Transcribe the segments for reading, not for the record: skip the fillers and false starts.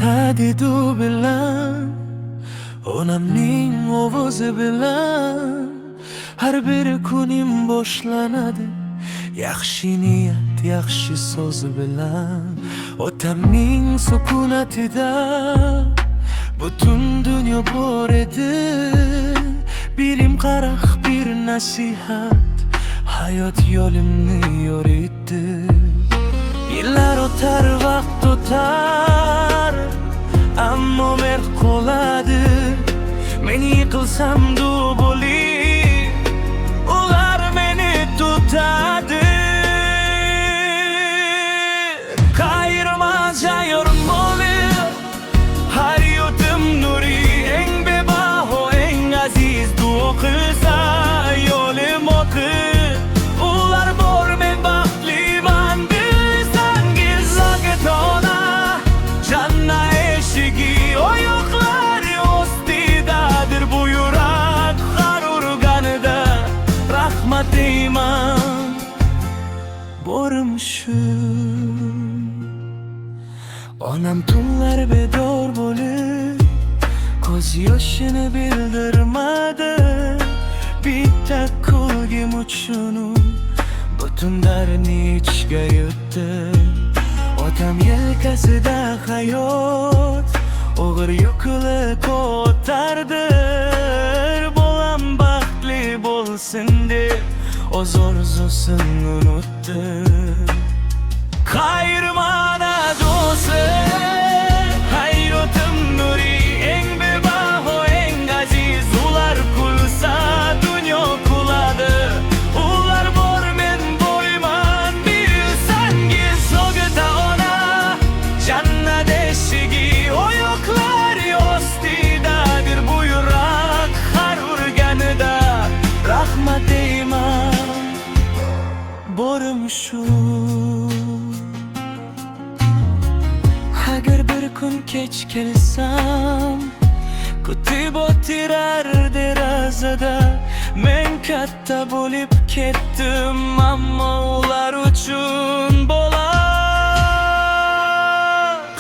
ta'didu bilan, onamning ovozi bilan har bir kunim boshlanadi. Yaxshi niyat, yaxshi so'z bilan otamning sukunatida butun dunyo bor edi. Bilim qaraq bir nasihat hayot yo'limni yoritdi. Yillar o'tar, vaqt o'tar, ammo merd qoladi. Men yiqilsam duo bo'lib, ular meni tutadi. Qayirmas jayorum bo'lib, har yutum nuri, eng bebaho, eng aziz duo qilsa yo'lim oqib. Ular bor, men baxtliman bilsangiz, logetona janna eshigi oyoqlar ostidadir. Bu yurak har urganida rahmat deyman, borim shu. Onam tunlar bedor bo'lib ko'z yoshini bildirmadi. Bitta ko'zim uchun butun dardni ichga yutdi. Otam yelkasida hayot og'ir yukli ko'tardi. Bolam baxtli bo'lsin deb o'z orzusini unutdi. Qayirmana do'stlar, hayotim nuri, eng bebaho, eng aziz. Ular kulsa dunyo kuladi. Ular bor, men boyman bilsangiz, Sog'ta ona jannat eshigi oyoqlar ostidadir. Bu yurak har urganida rahmat deyman, borim shu. Agar bir kun kech kelsam, kutib o'tirar derazada. Men katta bo'lib ketdim, ammo ular uchun bo'lar.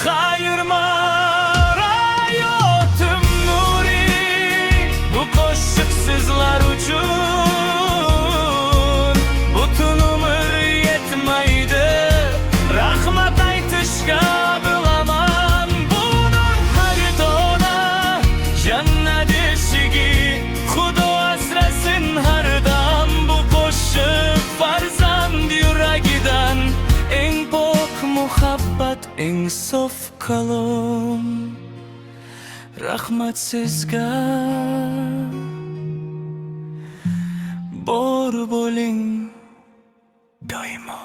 Qayirma hayotim nuri, bu qo'shiq sizlar uchun. Butun umr yetmaydi rahmat aytishga. Muhabbat eng sof kalom, rahmat sizga. Bor bo'ling doimo.